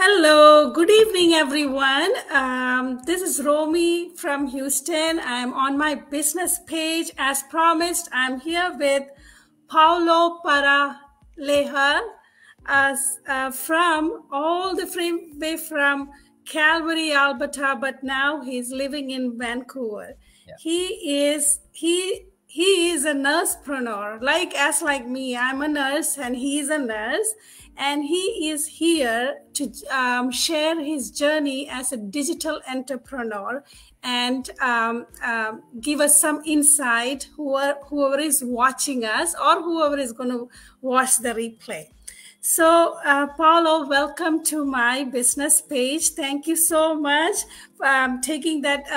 Hello, good evening, everyone. This is Romy from Houston. I'm on my business page. As promised, I'm here with Paulo Paraleja, from all the way from Calgary, Alberta, but now he's living in Vancouver. Yeah. He is a nursepreneur, like me. I'm a nurse, and he's a nurse, and he is here to share his journey as a digital entrepreneur and give us some insight. Whoever is watching us or whoever is going to watch the replay. So, Paulo, welcome to my business page. Thank you so much for taking that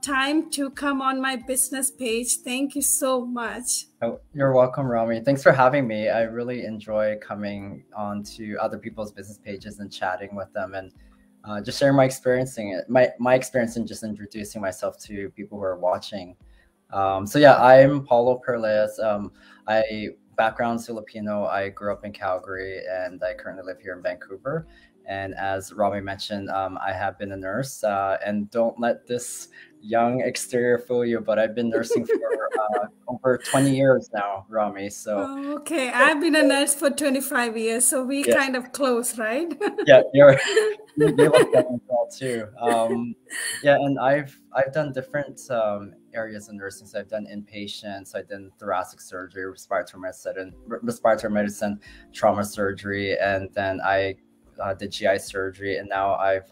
time to come on my business page. Thank you so much. Oh, you're welcome, Romy. Thanks for having me. I really enjoy coming on to other people's business pages and chatting with them and just sharing my experience and just introducing myself to people who are watching. So yeah, I'm Paulo Perles. I background Filipino. I grew up in Calgary and I currently live here in Vancouver. And as Romy mentioned, I have been a nurse. And don't let this young exterior fool you, but I've been nursing for over 20 years now, Romy. So okay, I've been a nurse for 25 years, so we kind of close, right? Yeah, you look young as well too. Yeah, and I've done different areas of nursing. So I've done inpatients, I've done thoracic surgery, respiratory medicine, trauma surgery, and then I did GI surgery, and now I've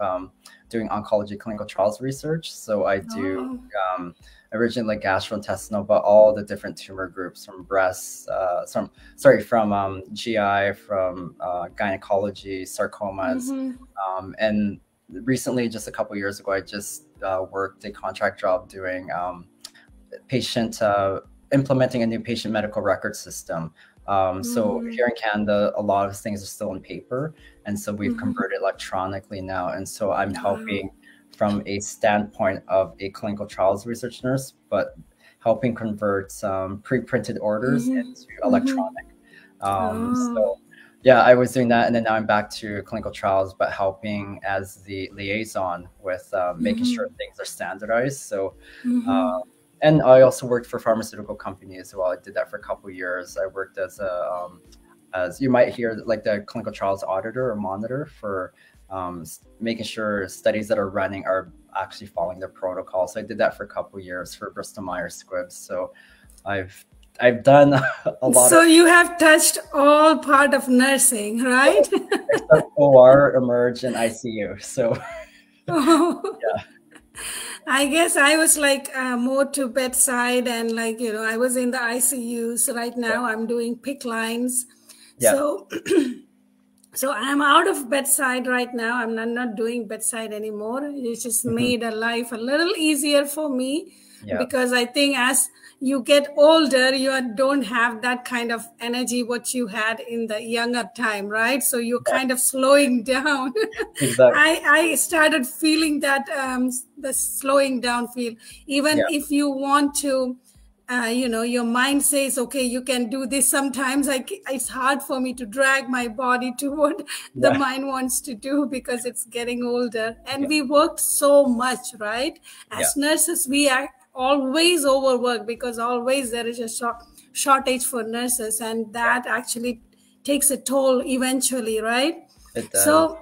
doing oncology clinical trials research. So I do originally gastrointestinal, but all the different tumor groups from breast, from GI, from gynecology, sarcomas, and recently, just a couple of years ago, I just worked a contract job doing implementing a new patient medical record system. So here in Canada, a lot of things are still on paper, and so we've converted electronically now. And so I'm helping from a standpoint of a clinical trials research nurse, but helping convert some pre-printed orders into electronic. So yeah, I was doing that, and then now I'm back to clinical trials, but helping as the liaison with making sure things are standardized. So. And I also worked for pharmaceutical companies as well. I did that for a couple of years. I worked as as you might hear, like the clinical trials auditor or monitor for making sure studies that are running are actually following their protocol. So I did that for a couple of years for Bristol Myers Squibb. So I've done a lot. So you have touched all part of nursing, right? Except OR, emerge, and ICU. So yeah. I guess I was like more to bedside, and I was in the ICU. So right now I'm doing PICC lines. Yeah. So I'm out of bedside right now. I'm not doing bedside anymore. It just made a life a little easier for me because I think as you get older, you don't have that kind of energy what you had in the younger time, right? So you're kind of slowing down. Exactly. I started feeling that the slowing down feel. Even if you want to, your mind says, okay, you can do this. Sometimes it's hard for me to drag my body to what the mind wants to do because it's getting older. And we worked so much, right? As nurses, we are always overworked because always there is a shortage for nurses, and that actually takes a toll eventually, right? It does. So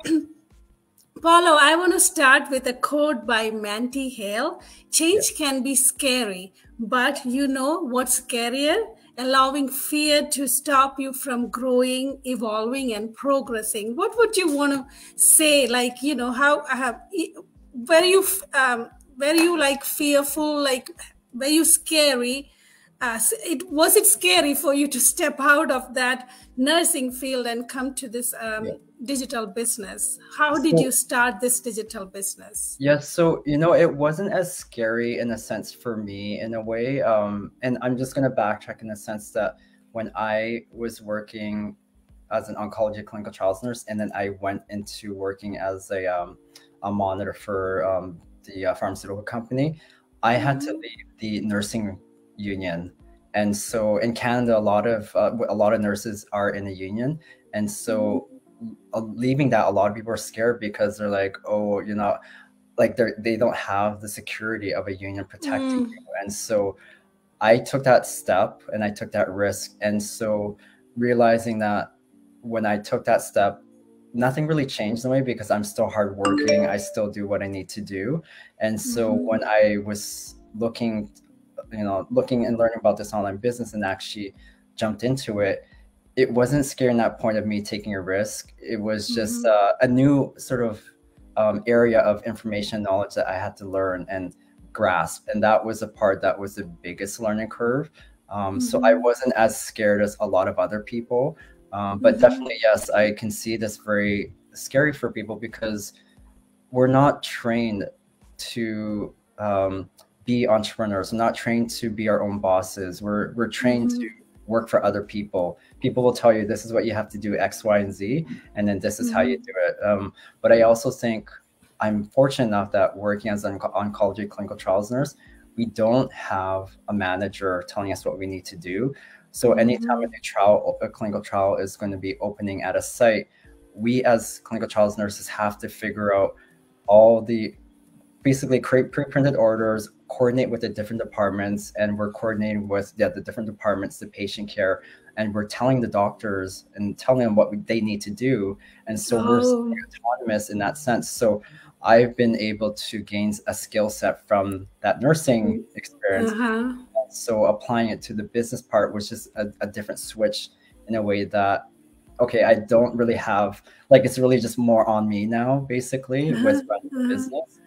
Paulo, I want to start with a quote by Manti Hale. Change can be scary, but you know what's scarier? Allowing fear to stop you from growing, evolving, and progressing. What would you want to say? Were you like fearful? Like, were you scary? Was it scary for you to step out of that nursing field and come to this digital business? How did you start this digital business? Yeah, so it wasn't as scary in a sense for me in a way. And I'm just gonna backtrack in the sense that when I was working as an oncology clinical trials nurse, and then I went into working as a monitor for the pharmaceutical company, I had to leave the nursing union. And so in Canada, a lot of nurses are in a union, and so leaving that, a lot of people are scared because they're like, oh, you know, like they don't have the security of a union protecting you. And so I took that step and I took that risk. And so realizing that when I took that step, nothing really changed in a way because I'm still hardworking. I still do what I need to do. And so when I was looking, you know, looking and learning about this online business and actually jumped into it, it wasn't scaring that point of me taking a risk. It was just a new sort of area of information knowledge that I had to learn and grasp. And that was a part that was the biggest learning curve. So I wasn't as scared as a lot of other people. But definitely, yes, I can see this very scary for people because we're not trained to be entrepreneurs. We're not trained to be our own bosses. We're trained to work for other people. People will tell you this is what you have to do, X, Y, and Z, and then this is how you do it. But I also think I'm fortunate enough that working as an oncology clinical trials nurse, we don't have a manager telling us what we need to do. So anytime a clinical trial is going to be opening at a site, we as clinical trials nurses have to figure out all the, basically create pre-printed orders, coordinate with the different departments, and we're coordinating with the different departments, the patient care, and we're telling the doctors and telling them what they need to do. And so we're autonomous in that sense. So I've been able to gain a skill set from that nursing experience. So applying it to the business part was just a different switch in a way that, okay, I don't really have, like, it's really just more on me now, basically, with running the business.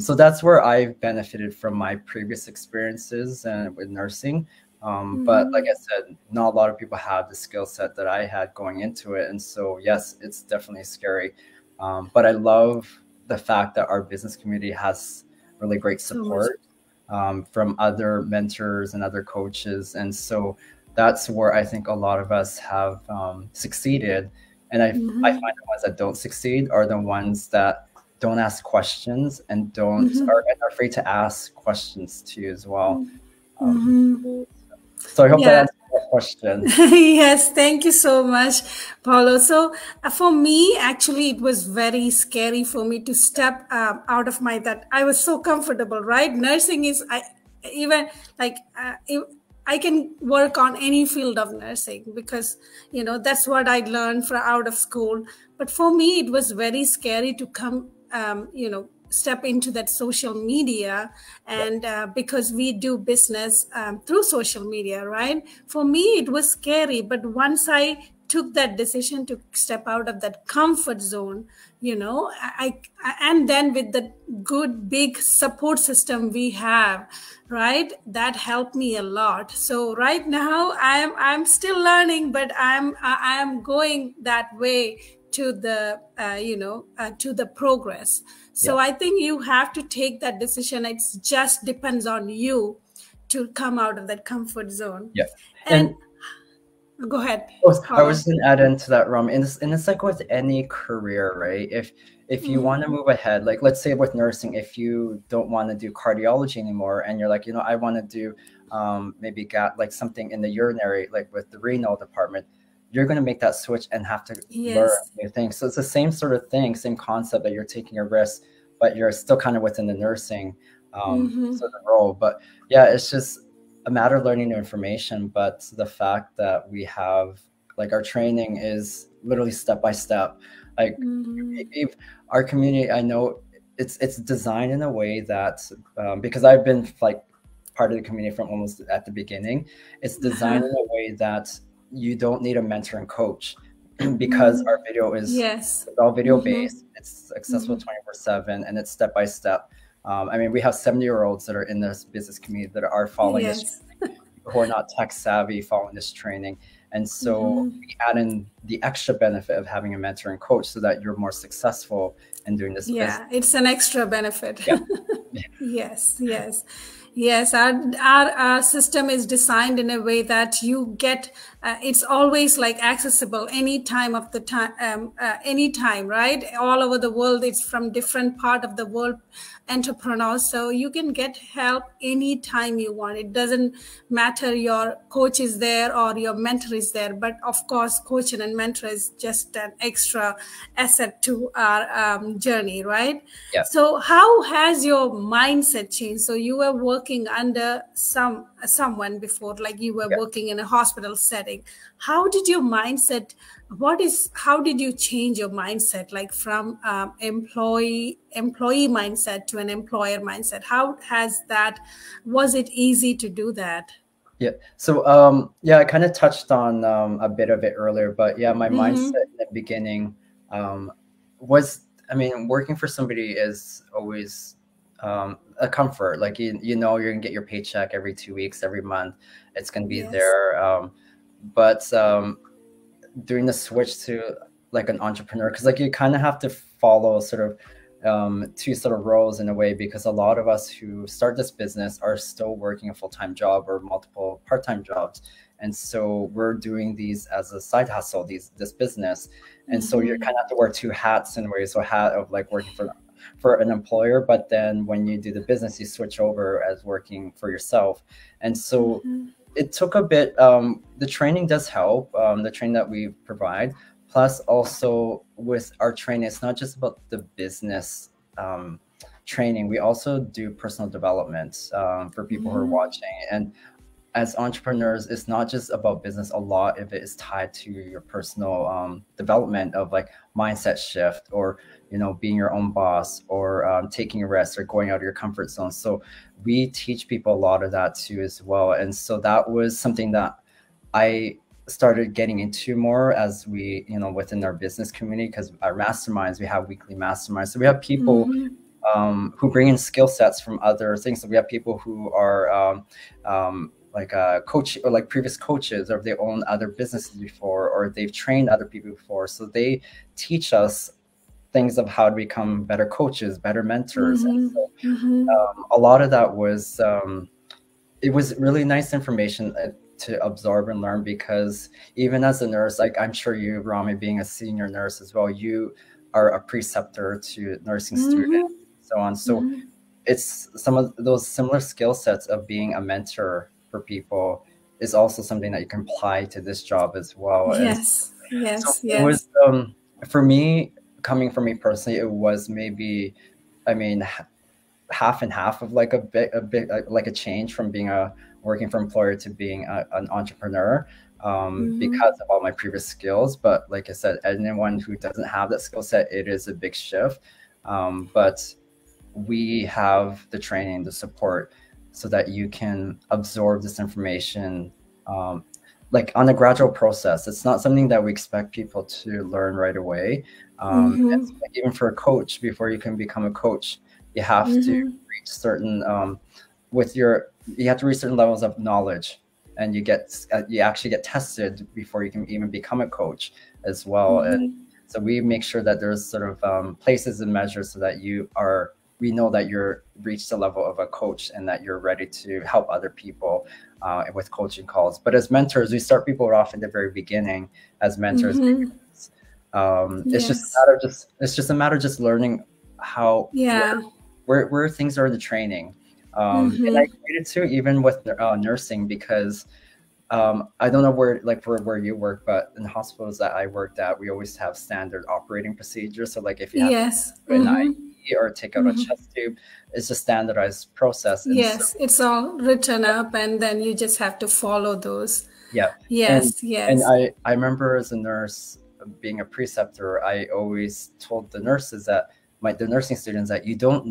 So that's where I've benefited from my previous experiences with nursing. But like I said, not a lot of people have the skill set that I had going into it. And so, yes, it's definitely scary. But I love the fact that our business community has really great support from other mentors and other coaches. And so that's where I think a lot of us have succeeded. And I find the ones that don't succeed are the ones that don't ask questions and are afraid to ask questions to you as well. So I hope that answers that question. Yes, thank you so much, Paulo. So for me, actually, it was very scary for me to step out of that. I was so comfortable, right? Nursing is, I can work on any field of nursing because, you know, that's what I learned out of school. But for me, it was very scary to come, step into that social media, and because we do business through social media, right? For me, it was scary. But once I took that decision to step out of that comfort zone, you know, and then with the good big support system we have, right, that helped me a lot. So right now I'm still learning, but I am going that way to the to the progress. So I think you have to take that decision. It just depends on you to come out of that comfort zone. Yeah. And go ahead. I was going to add into that, Romy. And it's like with any career, right? If you want to move ahead, like let's say with nursing, if you don't want to do cardiology anymore and you're like, you know, I want to do maybe got like something in the urinary, like with the renal department, you're going to make that switch and have to learn new things. So it's the same sort of thing, same concept, that you're taking a risk, but you're still kind of within the nursing sort of role. But yeah, it's just a matter of learning new information. But the fact that we have, like, our training is literally step by step. Like if our community, I know it's designed in a way that because I've been like part of the community from almost at the beginning, it's designed in a way that you don't need a mentor and coach because our video is all video based. It's accessible 24/7 and it's step by step. I mean, we have 70-year-olds that are in this business community that are following this training, who are not tech savvy, following this training. And so we add in the extra benefit of having a mentor and coach so that you're more successful in doing this business. It's an extra benefit. Yes. Yes, our system is designed in a way that you get it's always like accessible any time of the time, any time, right? All over the world, it's from different part of the world entrepreneurs, so you can get help anytime you want. It doesn't matter your coach is there or your mentor is there, but of course, coach and mentor is just an extra asset to our journey, right? Yeah. So how has your mindset changed? So you were working under someone before, like you were Yeah. working in a hospital setting. How did your mindset, how did you change your mindset, like from employee mindset to an employer mindset? How has that, was it easy to do that? Yeah. So yeah, I kind of touched on a bit of it earlier, but yeah, my mindset in the beginning um, was, I mean, working for somebody is always a comfort. Like you know, you're gonna get your paycheck every 2 weeks, every month. It's gonna be Yes. there. But doing the switch to like an entrepreneur, because like you kind of have to follow sort of two sort of roles in a way, because a lot of us who start this business are still working a full-time job or multiple part-time jobs, and so we're doing these as a side hustle, this business, and so you kind of have to wear two hats in a way. So a hat of like working for an employer, but then when you do the business, you switch over as working for yourself. And so it took a bit. The training does help, the training that we provide. Plus, also with our training, it's not just about the business training. We also do personal development for people who are watching. And as entrepreneurs, it's not just about business. A lot of it is tied to your personal development of like mindset shift, or being your own boss, or taking a risk, or going out of your comfort zone. So we teach people a lot of that too as well. And so that was something that I started getting into more as we, within our business community, because our masterminds, we have weekly masterminds. So we have people who bring in skill sets from other things. So we have people who are like a coach, or like previous coaches, or they own other businesses before, or they've trained other people before. So they teach us things of how to become better coaches, better mentors. And so a lot of that was, it was really nice information to absorb and learn, because even as a nurse, like I'm sure you, Romy, being a senior nurse as well, you are a preceptor to nursing students, so on. So it's some of those similar skill sets of being a mentor for people is also something that you can apply to this job as well. And Yes, so yes, it was, yes. for me, coming from me personally, it was maybe, I mean, half and half of like a bit like a change from being a working for employer to being an entrepreneur, because of all my previous skills. But like I said, anyone who doesn't have that skill set, it is a big shift. But we have the training, the support, so that you can absorb this information like on a gradual process. It's not something that we expect people to learn right away. And so, like, even for a coach, before you can become a coach, you have to reach certain you have to reach certain levels of knowledge, and you actually get tested before you can even become a coach as well. And so we make sure that there's sort of places and measures, so that we know that you're reached the level of a coach, and that you're ready to help other people with coaching calls. But as mentors, we start people off in the very beginning as mentors. It's just Yes. a matter of just learning how Yeah. where things are in the training. And I created too, even with nursing, because I don't know where you work, but in hospitals that I worked at, we always have standard operating procedures. So like if you have to Yes. do an IV or take out a chest tube, it's a standardized process. And so Yes. It's all written up, and then you just have to follow those. yeah, and Yes. and Yes. I remember as a nurse, being a preceptor, I always told the nurses that the nursing students, that you don't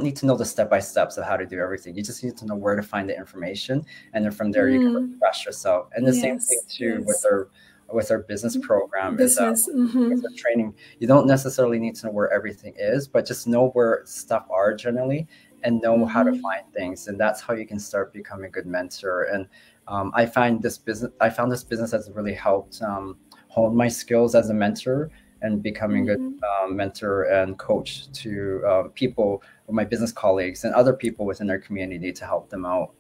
need to know the step-by-steps of how to do everything. You just need to know where to find the information, and then from there you can refresh yourself. And the same thing Yes. too Yes. with our business program is that Business. with our training, you don't necessarily need to know where everything is, but just know where stuff are generally, and know how to find things. And that's how you can start becoming a good mentor. And I found this business has really helped hone my skills as a mentor, and becoming a good mentor and coach to people, or my business colleagues and other people within our community, to help them out.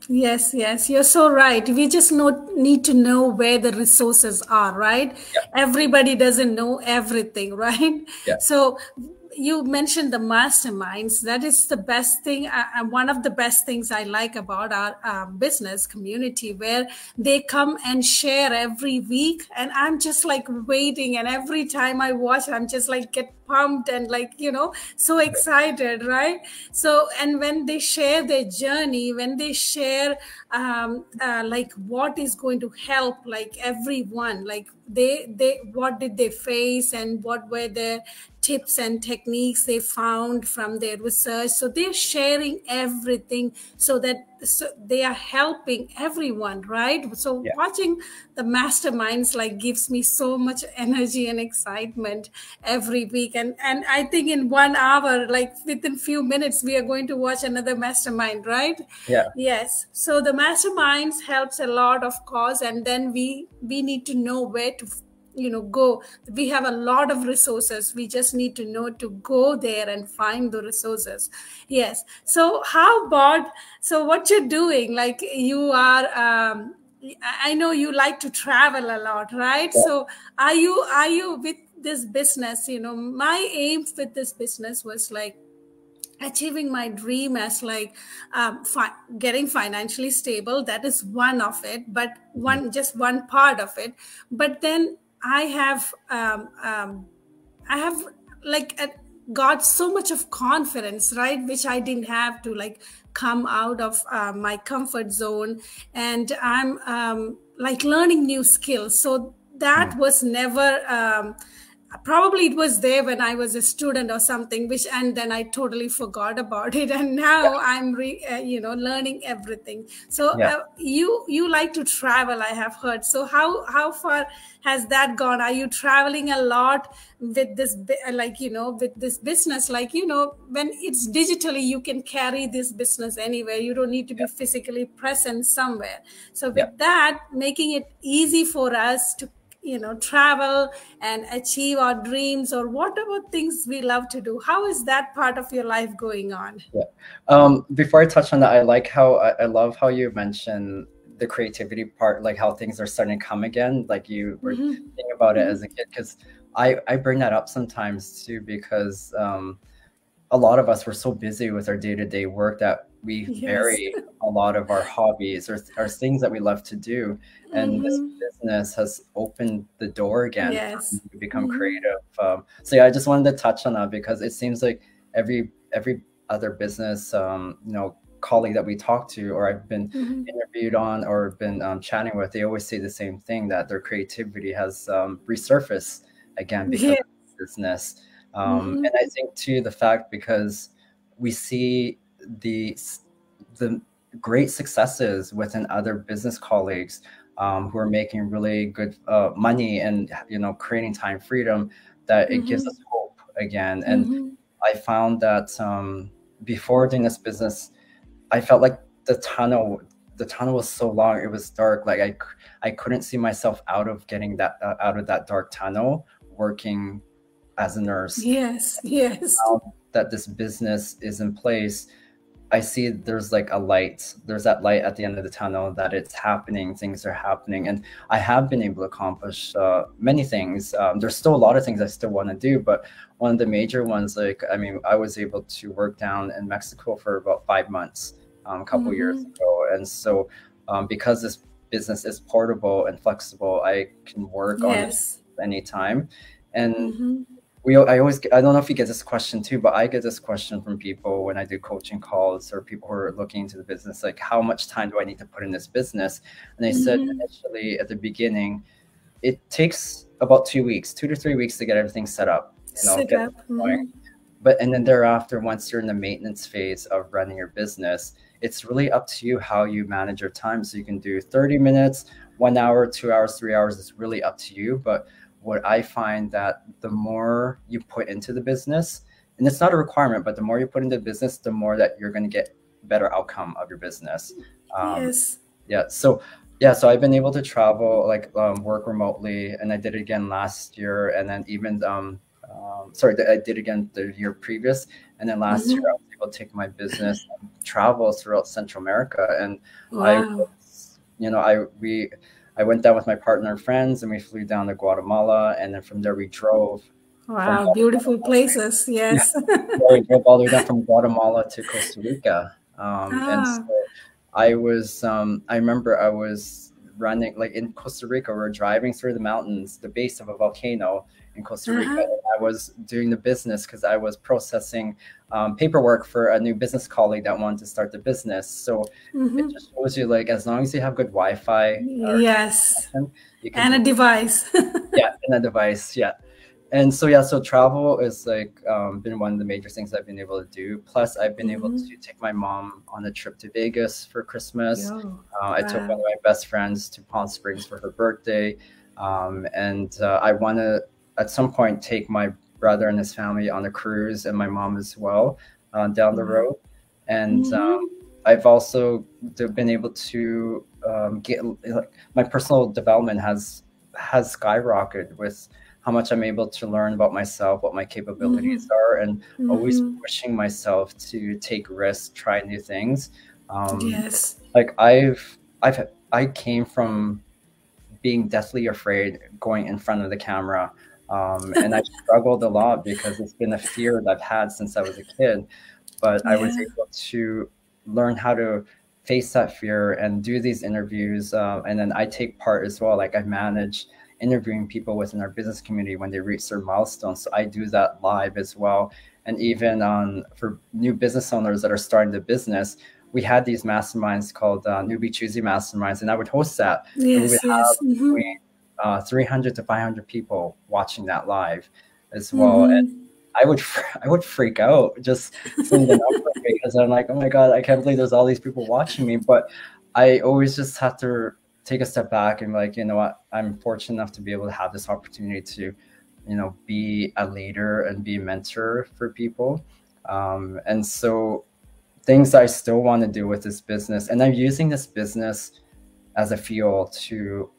Yes, yes, you're so right. We just need to know where the resources are, right? Yeah, Everybody doesn't know everything, right? yeah, So you mentioned the masterminds. That is the best thing. One of the best things I like about our business community, where they come and share every week. And I'm just like waiting. And every time I watch, I'm just like get pumped and like, so excited, right? So, and when they share their journey, when they share like what is going to help like everyone, like they what did they face and what were their tips and techniques they found from their research. So they're sharing everything, so that they are helping everyone, right? So yeah, watching the masterminds like gives me so much energy and excitement every week. And I think in 1 hour, like within few minutes, we are going to watch another mastermind, right? yeah, Yes. So the masterminds helps a lot, of course, and then we need to know where to go. We have a lot of resources. We just need to know to go there and find the resources. Yes. So how about, so what you're doing, like you are I know you like to travel a lot, right? yeah. So are you with this business, my aim with this business was like achieving my dream as like getting financially stable. That is one of it, but Mhm. just one part of it. But then I have like got so much of confidence, right, which I didn't have to like come out of my comfort zone. And I'm like learning new skills. So that Mhm. was never probably it was there when I was a student or something, which, and then I totally forgot about it. And Yeah, now I'm learning everything. So yeah. you like to travel, I have heard. So how far has that gone? Are you traveling a lot with this with this business? Like, when it's digitally, you can carry this business anywhere. You don't need to be physically present somewhere. So Yeah. with that, making it easy for us to travel and achieve our dreams or whatever things we love to do. How is that part of your life going on? Yeah. Before I touch on that, I like how I love how you mentioned the creativity part, like how things are starting to come again. Like you were Mm-hmm. thinking about it Mm-hmm. as a kid, because I bring that up sometimes too, because a lot of us were so busy with our day-to-day work that we Yes. bury a lot of our hobbies or things that we love to do. And this Mm-hmm. business has opened the door again for me Yes. to become Mm-hmm. creative. So yeah, I just wanted to touch on that, because it seems like every other business colleague that we talk to, or I've been Mm-hmm. interviewed on or been chatting with, they always say the same thing, that their creativity has resurfaced again because Yeah. of business. Mm-hmm. And I think too, the fact, because we see the great successes within other business colleagues who are making really good money, and creating time freedom, that it gives Mm-hmm. us hope again. And Mm-hmm. I found that before doing this business, I felt like the tunnel was so long, it was dark. Like I couldn't see myself out of getting that out of that dark tunnel, working as a nurse. Yes. Yes. Now that this business is in place, I see there's like a light. There's that light at the end of the tunnel, that it's happening, things are happening. And I have been able to accomplish many things. There's still a lot of things I still want to do, but one of the major ones, like, I mean, I was able to work down in Mexico for about 5 months a couple years Mm-hmm. ago. And so because this business is portable and flexible, I can work on it Yes. anytime. And Mm-hmm. I don't know if you get this question too, but I get this question from people when I do coaching calls, or people who are looking into the business, like, how much time do I need to put in this business? And they said Mm-hmm. initially at the beginning, it takes about 2 weeks, 2 to 3 weeks to get everything set up, Sit get up. things going. Mm-hmm. And then thereafter, once you're in the maintenance phase of running your business, it's really up to you how you manage your time. So you can do 30 minutes, 1 hour, 2 hours, 3 hours. It's really up to you. But what I find, that the more you put into the business, and it's not a requirement, but the more you put into the business, the more that you're going to get better outcome of your business. Um, Yes. yeah. So Yeah, so I've been able to travel, like work remotely, and I did it again last year, and then even sorry, I did again the year previous, and then last year I Hmm. was able to take my business and travel throughout Central America, and I Wow. was, I went down with my partner and friends, and we flew down to Guatemala, and then from there we drove from Wow, Guatemala. beautiful places. Yeah, Yes. yeah, we drove all the way down from Guatemala to Costa Rica, and so Ah, I remember I was running, like in Costa Rica, we are driving through the mountains, the base of a volcano in Costa Rica. uh-huh. And I was doing the business because I was processing paperwork for a new business colleague that wanted to start the business. So it Hmm. just shows you, like, as long as you have good Wi-Fi or Yes. connection, you can And a do, device. yeah, in a device. Yeah. And so yeah, so travel is like been one of the major things I've been able to do. Plus, I've been able Hmm. to take my mom on a trip to Vegas for Christmas. Yo, I took one wow. of my best friends to Palm Springs for her birthday, and I want to at some point take my brother and his family on a cruise, and my mom as well, down the Wow. road. And Hmm. I've also been able to get, like, my personal development has skyrocketed with how much I'm able to learn about myself, what my capabilities Hmm. are, and always Hmm. pushing myself to take risks, try new things. Um, Yes. like I came from being deathly afraid going in front of the camera, and I struggled a lot because it's been a fear that I've had since I was a kid. But I was Yeah. able to learn how to face that fear and do these interviews. And then I take part as well. Like, I manage interviewing people within our business community when they reach their milestones. So I do that live as well. And even on for new business owners that are starting the business, we had these masterminds called Newbie Choosy Masterminds, and I would host that, and we would Yes, yes. have Hmm. between 300 to 500 people watching that live as well. Hmm. I would I would freak out just seeing the number because I'm like, oh my god, I can't believe there's all these people watching me. But I always just have to take a step back and be like, you know what, I'm fortunate enough to be able to have this opportunity to, be a leader and be a mentor for people. And so things I still want to do with this business, and I'm using this business as a fuel to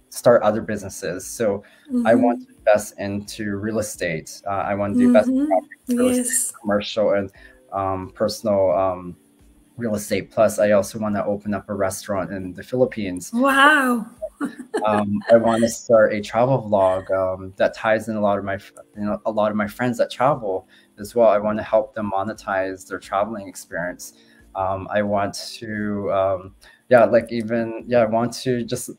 start other businesses. So I want Hmm. to invest into real estate. I want to do best Hmm. property, real estate, Yes. commercial, and personal real estate. Plus, I also want to open up a restaurant in the Philippines. Wow. I want to start a travel vlog that ties in a lot of my friends that travel as well. I want to help them monetize their traveling experience. I want to I want to just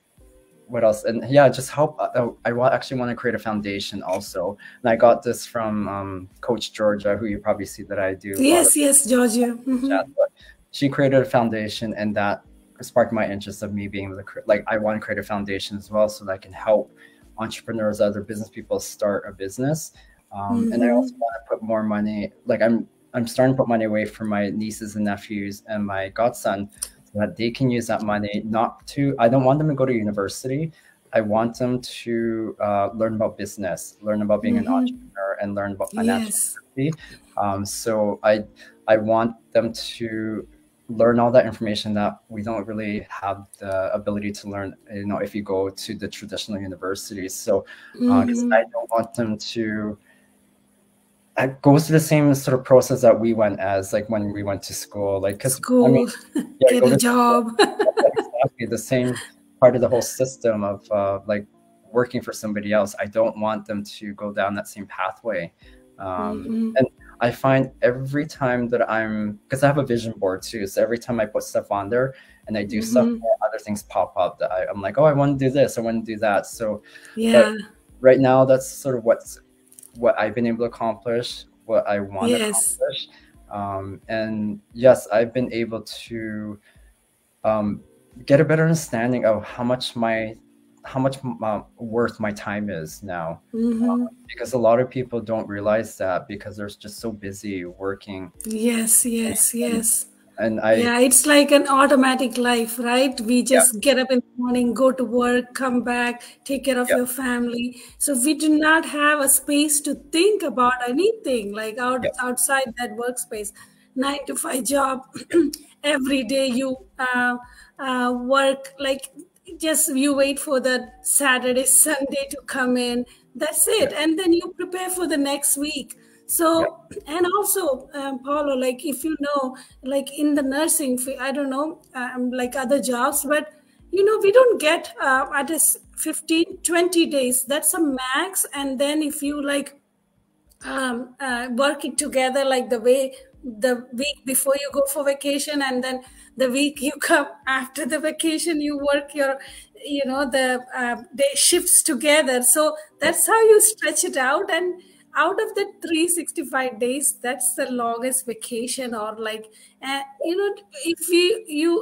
what else? And yeah, just help. Actually want to create a foundation also. And I got this from Coach Georgia, who you probably see that I do a lot of Yes, yes, Georgia. chat. Hmm. But she created a foundation, and that sparked my interest of me being able to like, I want to create a foundation as well, so that I can help entrepreneurs, other business people start a business. And I also Hmm. want to put more money. Like, I'm starting to put money away for my nieces and nephews and my godson, so that they can use that money. Not to, I don't want them to go to university. I want them to learn about business, learn about being an Hmm. entrepreneur, and learn about financial Yes. literacy. So I want them to learn all that information that we don't really have the ability to learn, if you go to the traditional universities. So, because I Hmm. don't want them to go through the same sort of process that we went as, like, when we went to school. Like, because I mean, School, yeah, get go a to school, job. exactly the same part of the whole system of like working for somebody else. I don't want them to go down that same pathway. Hmm. And I find every time that because I have a vision board too, so every time I put stuff on there and I do stuff, Hmm. other things pop up that I'm like, oh, I want to do this, I want to do that. So, but Yeah. right now, that's sort of what I've been able to accomplish, what I want to Yes. accomplish. And yes, I've been able to um, get a better understanding of how much worth my time is now, Hmm. because a lot of people don't realize that because they're just so busy working. Yes, yes, and, yes. and I Yeah, it's like an automatic life, right? We yeah, just get up in the morning, go to work, come back, take care of yeah, your family. So we do not have a space to think about anything like yeah, outside that workspace. 9 to 5 job, yeah, every day you work like just you wait for the Saturday, Sunday to come in. That's Yeah. it. And then you prepare for the next week. Yeah. So, and also, Paulo, like if you know, like in the nursing, I don't know, like other jobs, but we don't get at a 15, 20 days. That's a max. And then if you like working together like the way the week before you go for vacation and then the week you come after the vacation you work your the day shifts together, so Yeah. that's how you stretch it out. And out of the 365 days, that's the longest vacation. Or like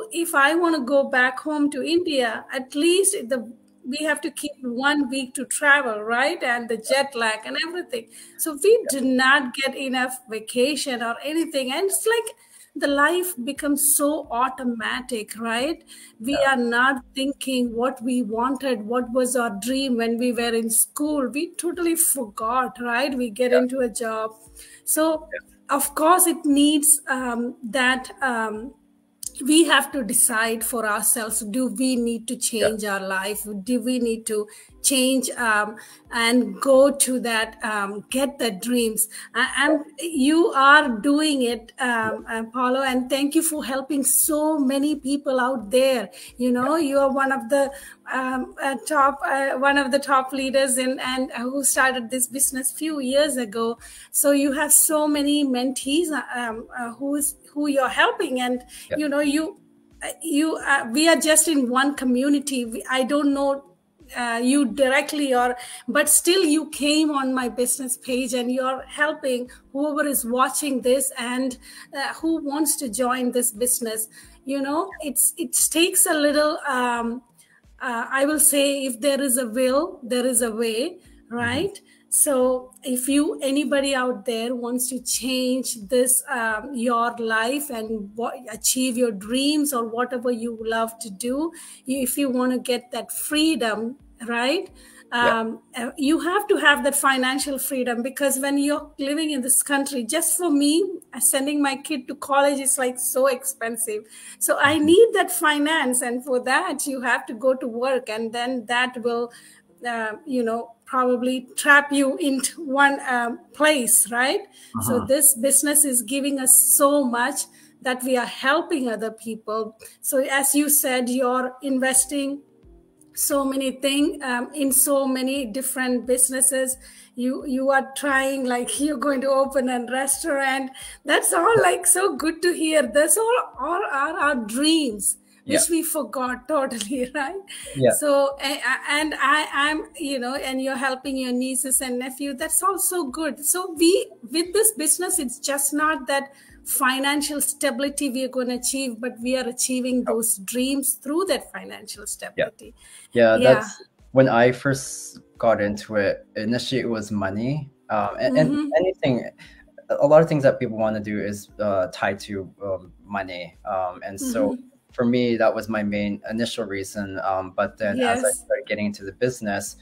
if I want to go back home to India, at least we have to keep 1 week to travel, right? And the jet lag and everything. So we do not get enough vacation or anything. And it's like the life becomes so automatic, right? We Yeah. are not thinking what we wanted, what was our dream when we were in school. We totally forgot, right? We get Yeah. into a job. So, of course, it needs that. We have to decide for ourselves, do we need to Yeah. change our life, do we need to change and go to that get the dreams. And you are doing it, Paulo, and thank you for helping so many people out there. You are one of the top leaders in and who started this business few years ago. So you have so many mentees who you're helping. And Yeah. we are just in one community. I don't know you directly, or but still you came on my business page and you're helping whoever is watching this and who wants to join this business. It takes a little I will say, if there is a will, there is a way, Mhm. right? So if anybody out there wants to change this, your life and achieve your dreams or whatever you love to do, if you want to get that freedom, right? Yeah. You have to have that financial freedom, because when you're living in this country, just for me, sending my kid to college is like so expensive. So I Mhm. need that finance, and for that you have to go to work, and then that will probably trap you into one place, right? So Mhm. this business is giving us so much that we are helping other people. So as you said, you're investing so many things in so many different businesses. You are trying, like you're going to open a restaurant. That's all like so good to hear. That's all are our dreams, Yeah. which we forgot totally. Right? Yeah. So and I'm and you're helping your nieces and nephew. That's also good. So we, with this business, it's just not that financial stability we are going to achieve, but we are achieving Oh, those dreams through that financial yeah. stability. Yeah. Yeah. That's when I first got into it. Initially, it was money. And Mm-hmm. anything, a lot of things that people want to do is tied to money. And so Mm-hmm. for me, that was my main initial reason. But then as I Yes, started getting into the business,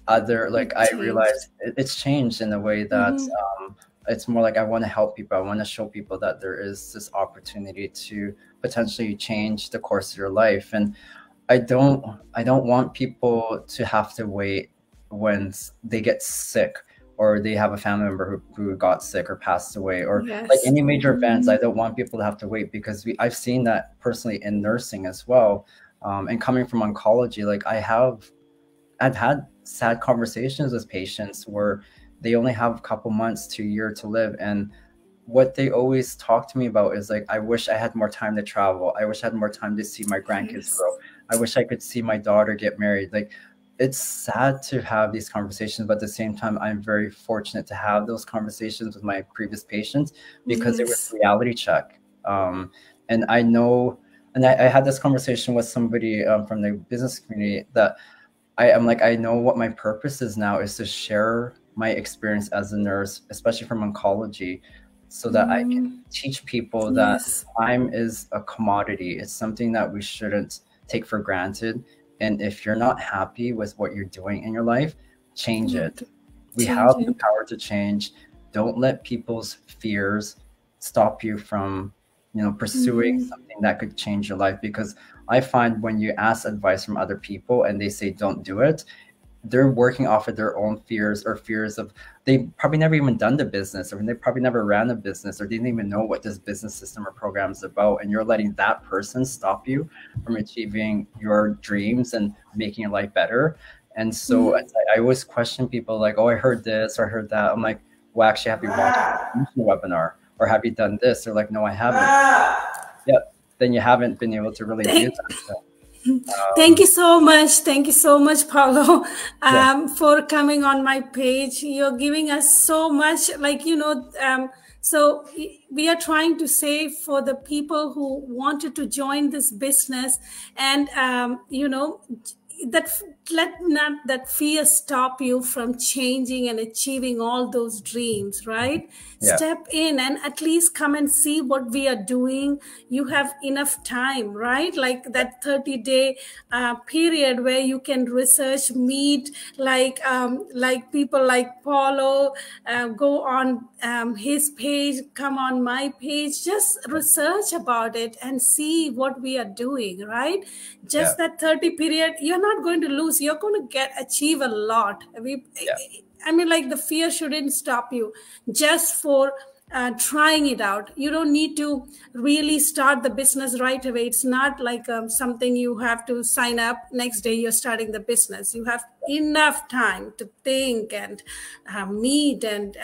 other like it I changed. realized it's changed in a way that Mm-hmm. it's more like I want to help people. I want to show people that there is this opportunity to potentially change the course of your life. And I don't want people to have to wait when they get sick or they have a family member who got sick or passed away, or like Yes. any major Mm-hmm. events. I don't want people to have to wait, because I've seen that personally in nursing as well. And coming from oncology, like I've had sad conversations with patients where they only have a couple months to a year to live. And what they always talk to me about is like, I wish I had more time to travel. I wish I had more time to see my grandkids Yes. grow. I wish I could see my daughter get married. Like, it's sad to have these conversations, but at the same time, I'm very fortunate to have those conversations with my previous patients, because it was Yes. a reality check. And I know, and I had this conversation with somebody from the business community, that I am like, I know what my purpose is now, is to share my experience as a nurse, especially from oncology, so that I can Mm-hmm. teach people that Yes. time is a commodity. It's something that we shouldn't take for granted. And if you're not happy with what you're doing in your life, change You have it. to We change have the it. power to change. Don't let people's fears stop you from pursuing something that could change your life. Because I find when you ask advice from other people and they say don't do it, they're working off of their own fears, or fears of, they probably never even done the business, or they probably never ran a business, or didn't even know what this business system or program is about. And you're letting that person stop you from achieving your dreams and making your life better. And so I always question people like, oh, I heard this or I heard that. I'm like, well, actually, have you watched a webinar, or have you done this? They're like, no, I haven't. Yeah, then you haven't been able to really do that. So, thank you so much. Thank you so much, Paulo, for coming on my page. You're giving us so much, like, so we are trying to say for the people who wanted to join this business, and, that let not that fear stop you from changing and achieving all those dreams, right? Step in and at least come and see what we are doing. You have enough time, right? Like that 30-day period where you can research, meet like people like Paulo, go on his page, come on my page, just research about it and see what we are doing, right? Just that 30 period, you're not going to lose, you're going to achieve a lot. I mean, like, the fear shouldn't stop you just for trying it out. You don't need to really start the business right away. It's not like something you have to sign up, next day you're starting the business. You have enough time to think and meet and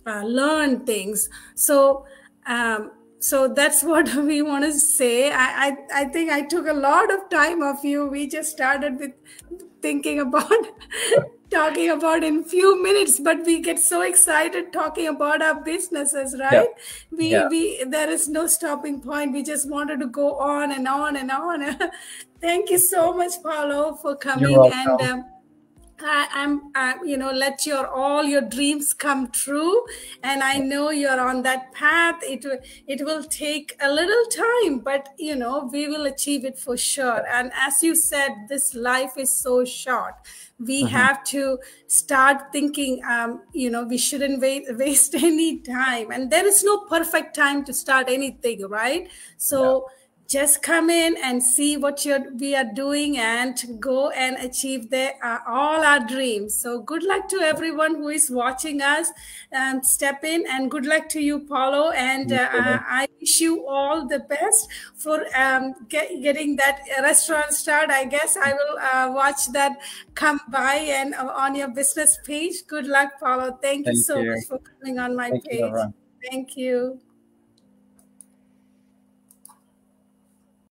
learn things. So that's what we want to say. I think I took a lot of time of you. We just started with thinking about talking about in few minutes, but we get so excited talking about our businesses, right? We there is no stopping point. We just wanted to go on and on and on. Thank you so much, Paulo, for coming. You're welcome. And I'm let all your dreams come true, and I know you're on that path. It will take a little time, but we will achieve it for sure. And as you said, this life is so short. We have to start thinking, we shouldn't waste any time, and there is no perfect time to start anything, right? So just come in and see what we are doing, and go and achieve all our dreams. So good luck to everyone who is watching us. Step in, and good luck to you, Paulo. And I wish you all the best for getting that restaurant start. I guess I will watch that come by and on your business page. Good luck, Paulo. Thank you so much for coming on my page. Thank you.